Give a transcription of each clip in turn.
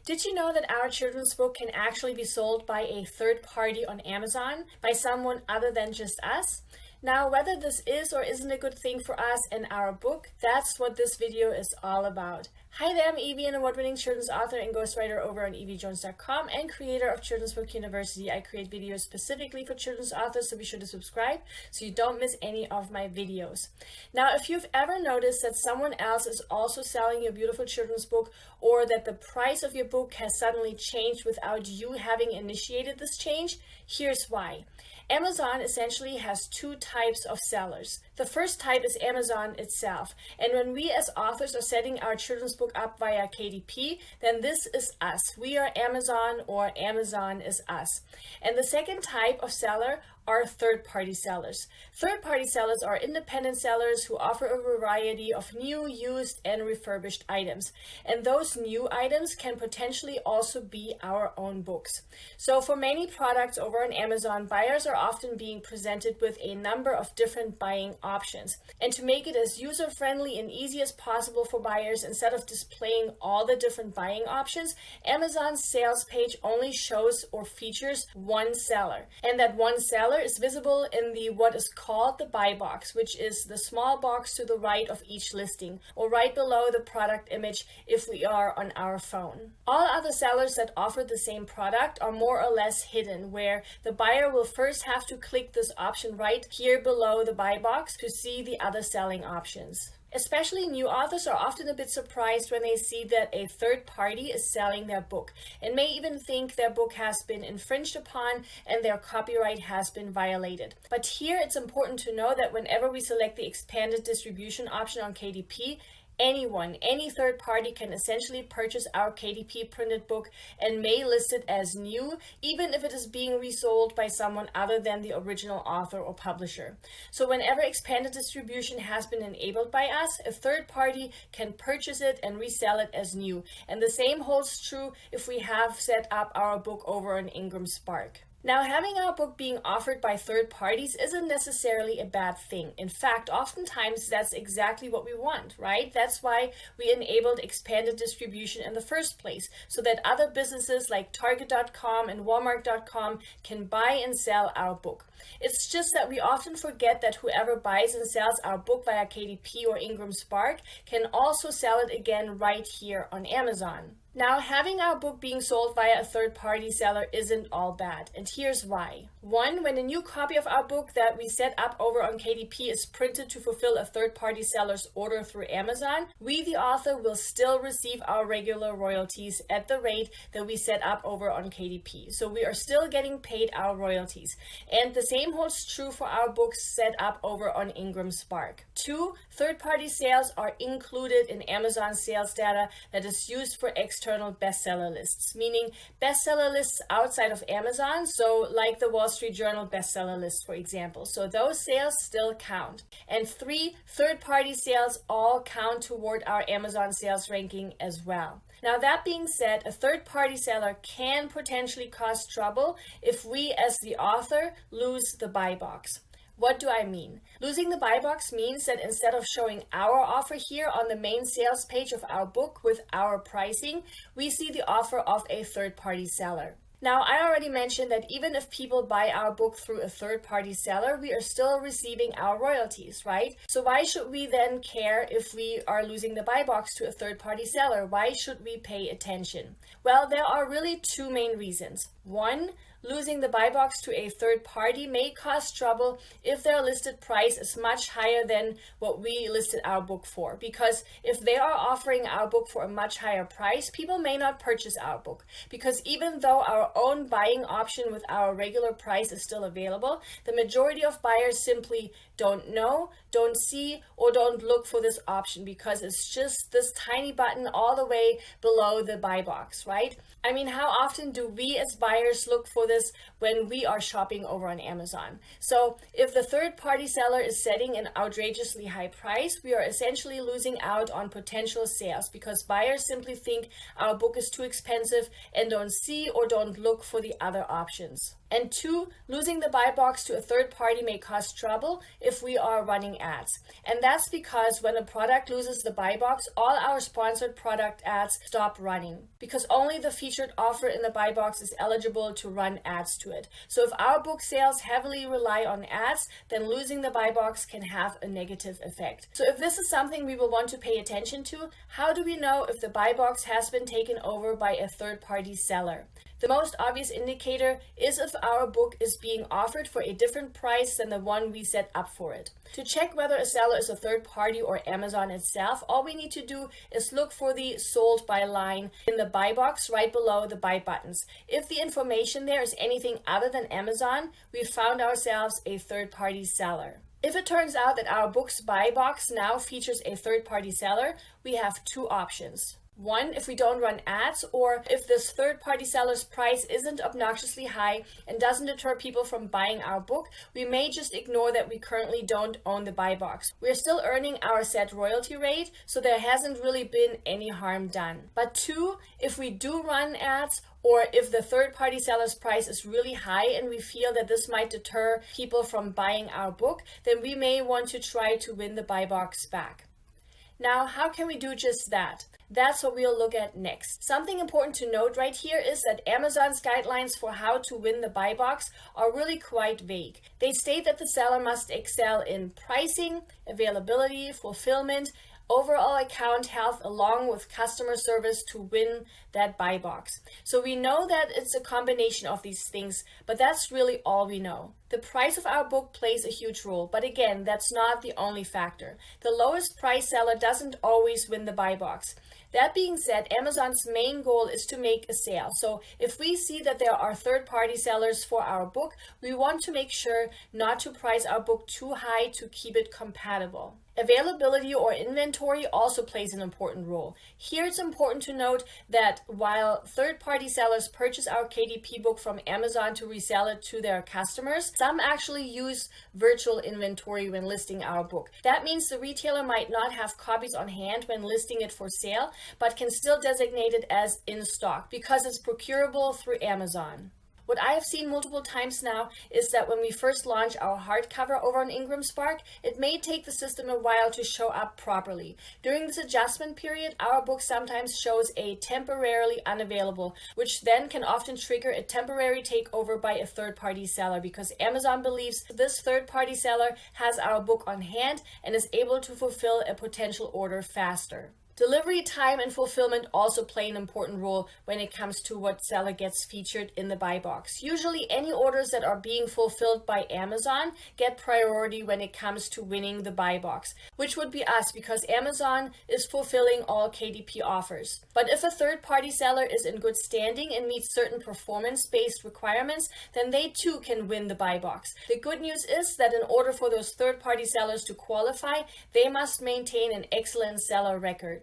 Did you know that our children's book can actually be sold by a third party on Amazon, by someone other than just us? Now, whether this is or isn't a good thing for us and our book, that's what this video is all about. Hi there, I'm Eevi, an award-winning children's author and ghostwriter over on eevijones.com and creator of Children's Book University. I create videos specifically for children's authors, so be sure to subscribe so you don't miss any of my videos. Now, if you've ever noticed that someone else is also selling your beautiful children's book, or that the price of your book has suddenly changed without you having initiated this change, here's why. Amazon essentially has two types of sellers. The first type is Amazon itself. And when we as authors are setting our children's book up via KDP, then this is us. We are Amazon, or Amazon is us. And the second type of seller are third-party sellers. Third-party sellers are independent sellers who offer a variety of new, used, and refurbished items. And those new items can potentially also be our own books. So for many products over on Amazon, buyers are often being presented with a number of different buying options. And to make it as user-friendly and easy as possible for buyers, instead of displaying all the different buying options, Amazon's sales page only shows or features one seller. And that one seller is visible in the what is called the buy box, which is the small box to the right of each listing, or right below the product image if we are on our phone. All other sellers that offer the same product are more or less hidden, where the buyer will first have to click this option right here below the buy box to see the other selling options. Especially new authors are often a bit surprised when they see that a third party is selling their book, and may even think their book has been infringed upon and their copyright has been violated. But here it's important to know that whenever we select the expanded distribution option on KDP, anyone, any third party can essentially purchase our KDP printed book and may list it as new, even if it is being resold by someone other than the original author or publisher. So whenever expanded distribution has been enabled by us, a third party can purchase it and resell it as new. And the same holds true if we have set up our book over on Ingram Spark. Now, having our book being offered by third parties isn't necessarily a bad thing. In fact, oftentimes that's exactly what we want, right? That's why we enabled expanded distribution in the first place, so that other businesses like Target.com and Walmart.com can buy and sell our book. It's just that we often forget that whoever buys and sells our book via KDP or Ingram Spark can also sell it again right here on Amazon. Now, having our book being sold via a third-party seller isn't all bad, and here's why. One, when a new copy of our book that we set up over on KDP is printed to fulfill a third-party seller's order through Amazon, we, the author, will still receive our regular royalties at the rate that we set up over on KDP. So we are still getting paid our royalties. And the same holds true for our books set up over on Ingram Spark. Two, third-party sales are included in Amazon sales data that is used for external bestseller lists, meaning bestseller lists outside of Amazon, so like the Wall Street Journal bestseller list, for example. So those sales still count. And three, third-party sales all count toward our Amazon sales ranking as well. Now, that being said, a third-party seller can potentially cause trouble if we, as the author, lose the buy box. What do I mean? Losing the buy box means that instead of showing our offer here on the main sales page of our book with our pricing, we see the offer of a third-party seller. Now, I already mentioned that even if people buy our book through a third-party seller, we are still receiving our royalties, right? So why should we then care if we are losing the buy box to a third-party seller? Why should we pay attention? Well, there are really two main reasons. One, losing the buy box to a third party may cause trouble if their listed price is much higher than what we listed our book for. Because if they are offering our book for a much higher price, people may not purchase our book. Because even though our own buying option with our regular price is still available, the majority of buyers simply don't know, don't see, or don't look for this option because it's just this tiny button all the way below the buy box, right? I mean, how often do we as buyers look for this when we are shopping over on Amazon? So if the third-party seller is setting an outrageously high price, we are essentially losing out on potential sales because buyers simply think our book is too expensive and don't see or don't look for the other options. And 2, losing the buy box to a third party may cause trouble if we are running ads. And that's because when a product loses the buy box, all our sponsored product ads stop running, because only the featured offer in the buy box is eligible to run ads to it. So if our book sales heavily rely on ads, then losing the buy box can have a negative effect. So if this is something we will want to pay attention to, how do we know if the buy box has been taken over by a third-party seller? The most obvious indicator is if our book is being offered for a different price than the one we set up for it. To check whether a seller is a third party or Amazon itself, all we need to do is look for the sold by line in the buy box right below the buy buttons. If the information there is anything other than Amazon, we've found ourselves a third party seller. If it turns out that our book's buy box now features a third party seller, we have 2 options. 1, if we don't run ads, or if this third-party seller's price isn't obnoxiously high and doesn't deter people from buying our book, we may just ignore that we currently don't own the buy box. We're still earning our set royalty rate, so there hasn't really been any harm done. But 2, if we do run ads, or if the third-party seller's price is really high and we feel that this might deter people from buying our book, then we may want to try to win the buy box back. Now, how can we do just that? That's what we'll look at next. Something important to note right here is that Amazon's guidelines for how to win the buy box are really quite vague. They state that the seller must excel in pricing, availability, fulfillment, overall account health, along with customer service to win that buy box. So we know that it's a combination of these things, but that's really all we know. The price of our book plays a huge role, but again, that's not the only factor. The lowest price seller doesn't always win the buy box. That being said, Amazon's main goal is to make a sale. So if we see that there are third-party sellers for our book, we want to make sure not to price our book too high to keep it compatible. Availability or inventory also plays an important role. Here it's important to note that while third-party sellers purchase our KDP book from Amazon to resell it to their customers, some actually use virtual inventory when listing our book. That means the retailer might not have copies on hand when listing it for sale, but can still designate it as in stock because it's procurable through Amazon. What I have seen multiple times now is that when we first launch our hardcover over on Ingram Spark, it may take the system a while to show up properly. During this adjustment period, our book sometimes shows a temporarily unavailable, which then can often trigger a temporary takeover by a third-party seller because Amazon believes this third-party seller has our book on hand and is able to fulfill a potential order faster. Delivery time and fulfillment also play an important role when it comes to what seller gets featured in the buy box. Usually any orders that are being fulfilled by Amazon get priority when it comes to winning the buy box, which would be us because Amazon is fulfilling all KDP offers. But if a third-party seller is in good standing and meets certain performance-based requirements, then they too can win the buy box. The good news is that in order for those third-party sellers to qualify, they must maintain an excellent seller record.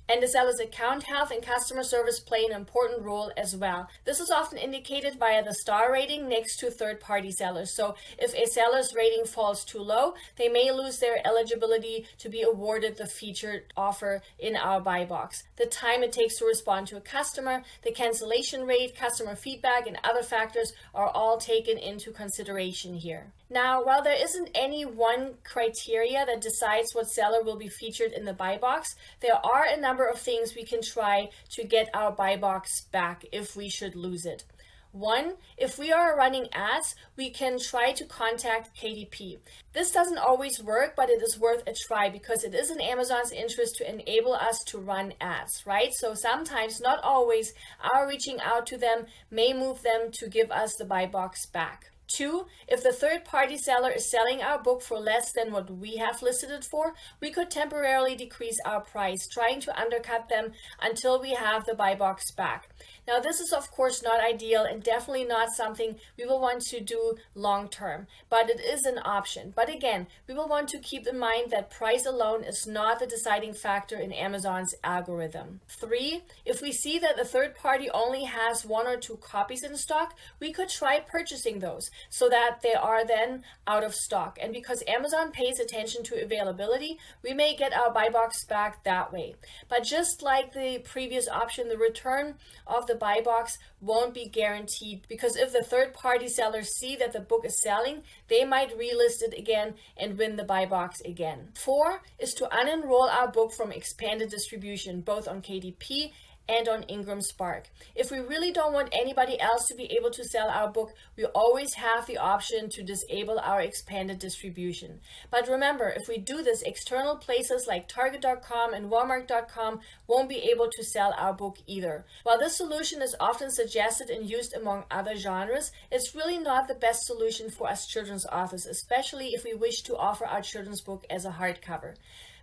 And the seller's account health and customer service play an important role as well. This is often indicated via the star rating next to third-party sellers. So if a seller's rating falls too low, they may lose their eligibility to be awarded the featured offer in our buy box. The time it takes to respond to a customer, the cancellation rate, customer feedback, and other factors are all taken into consideration here. Now, while there isn't any one criteria that decides what seller will be featured in the buy box, there are a number of things we can try to get our buy box back if we should lose it. 1, if we are running ads, we can try to contact KDP. This doesn't always work, but it is worth a try because it is in Amazon's interest to enable us to run ads, right? So sometimes, not always, our reaching out to them may move them to give us the buy box back. 2, if the third-party seller is selling our book for less than what we have listed it for, we could temporarily decrease our price, trying to undercut them until we have the buy box back. Now, this is of course not ideal and definitely not something we will want to do long term, but it is an option. But again, we will want to keep in mind that price alone is not the deciding factor in Amazon's algorithm. 3, if we see that the third party only has 1 or 2 copies in stock, we could try purchasing those. so that they are then out of stock. And because Amazon pays attention to availability, we may get our buy box back that way. But just like the previous option, the return of the buy box won't be guaranteed, because if the third-party sellers see that the book is selling, they might relist it again and win the buy box again. 4 is to unenroll our book from expanded distribution, both on KDP and on Ingram Spark. If we really don't want anybody else to be able to sell our book, we always have the option to disable our expanded distribution. But remember, if we do this, external places like Target.com and Walmart.com won't be able to sell our book either. While this solution is often suggested and used among other genres, it's really not the best solution for us children's authors, especially if we wish to offer our children's book as a hardcover.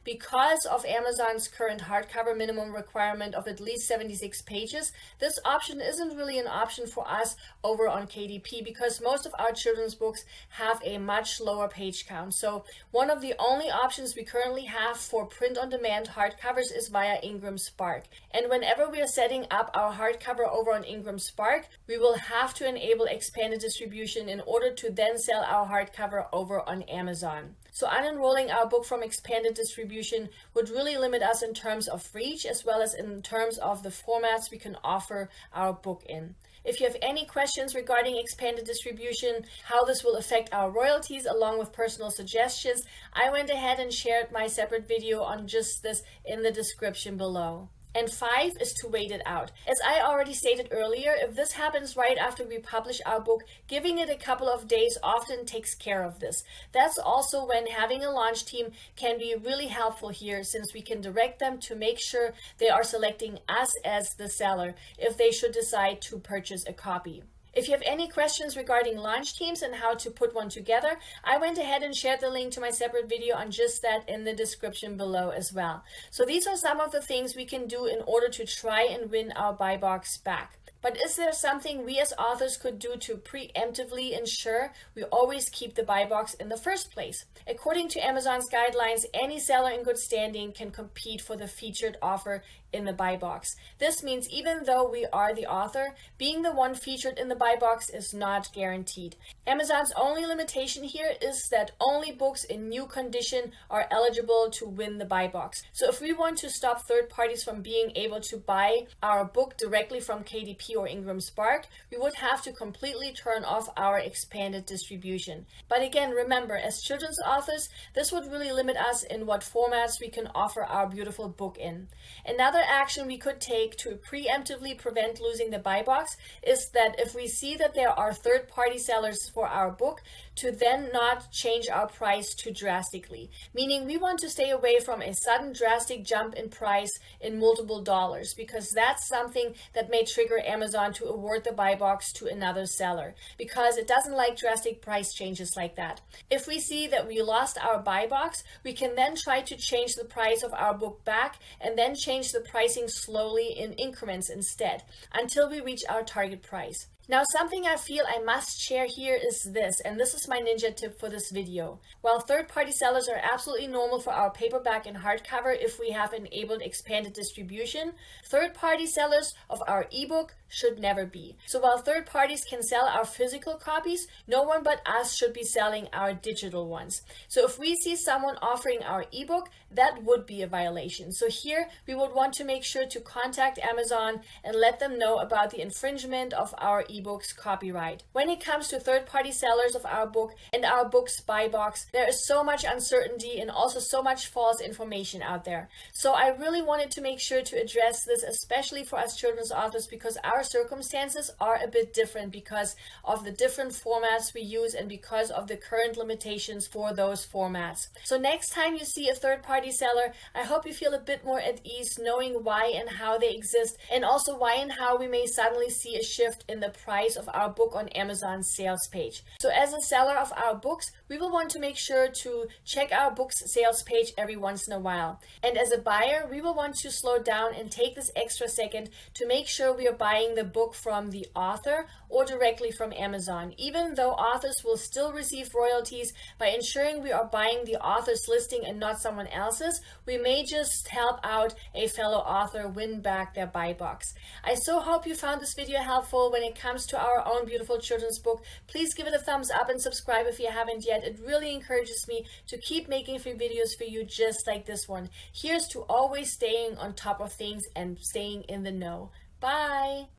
Because of Amazon's current hardcover minimum requirement of at least 76 pages, this option isn't really an option for us over on KDP, because most of our children's books have a much lower page count. So one of the only options we currently have for print-on-demand hardcovers is via Ingram Spark. And whenever we are setting up our hardcover over on Ingram Spark, we will have to enable expanded distribution in order to then sell our hardcover over on Amazon. So unenrolling our book from expanded distribution would really limit us in terms of reach, as well as in terms of the formats we can offer our book in. If you have any questions regarding expanded distribution, how this will affect our royalties, along with personal suggestions, I went ahead and shared my separate video on just this in the description below. And 5 is to wait it out. As I already stated earlier, if this happens right after we publish our book, giving it a couple of days often takes care of this. That's also when having a launch team can be really helpful here, since we can direct them to make sure they are selecting us as the seller if they should decide to purchase a copy. If you have any questions regarding launch teams and how to put one together, I went ahead and shared the link to my separate video on just that in the description below as well. So these are some of the things we can do in order to try and win our buy box back. But is there something we as authors could do to preemptively ensure we always keep the buy box in the first place? According to Amazon's guidelines, any seller in good standing can compete for the featured offer in the buy box. This means even though we are the author, being the one featured in the buy box is not guaranteed. Amazon's only limitation here is that only books in new condition are eligible to win the buy box. So if we want to stop third parties from being able to buy our book directly from KDP or Ingram Spark, we would have to completely turn off our expanded distribution. But again, remember, as children's authors, this would really limit us in what formats we can offer our beautiful book in. Another action we could take to preemptively prevent losing the buy box is that if we see that there are third-party sellers for our book, to then not change our price too drastically. Meaning we want to stay away from a sudden drastic jump in price in multiple dollars, because that's something that may trigger Amazon to award the buy box to another seller, because it doesn't like drastic price changes like that. If we see that we lost our buy box, we can then try to change the price of our book back and then change the pricing slowly in increments instead, until we reach our target price. Now, something I feel I must share here is this, and this is my ninja tip for this video. While third-party sellers are absolutely normal for our paperback and hardcover if we have enabled expanded distribution, third-party sellers of our ebook should never be. So while third parties can sell our physical copies, no one but us should be selling our digital ones. So if we see someone offering our ebook, that would be a violation. So here we would want to make sure to contact Amazon and let them know about the infringement of our ebook's copyright. When it comes to third-party sellers of our book and our book's buy box, there is so much uncertainty and also so much false information out there. So I really wanted to make sure to address this, especially for us children's authors, because our circumstances are a bit different because of the different formats we use and because of the current limitations for those formats. So next time you see a third-party seller, I hope you feel a bit more at ease knowing why and how they exist, and also why and how we may suddenly see a shift in the price of our book on Amazon's sales page. So as a seller of our books, we will want to make sure to check our book's sales page every once in a while. And as a buyer, we will want to slow down and take this extra second to make sure we are buying the book from the author or directly from Amazon, even though authors will still receive royalties. By ensuring we are buying the author's listing and not someone else's, we may just help out a fellow author win back their buy box. I so hope you found this video helpful when it comes comes to our own beautiful children's book, please give it a thumbs up and subscribe if you haven't yet. It really encourages me to keep making free videos for you just like this one. Here's to always staying on top of things and staying in the know. Bye!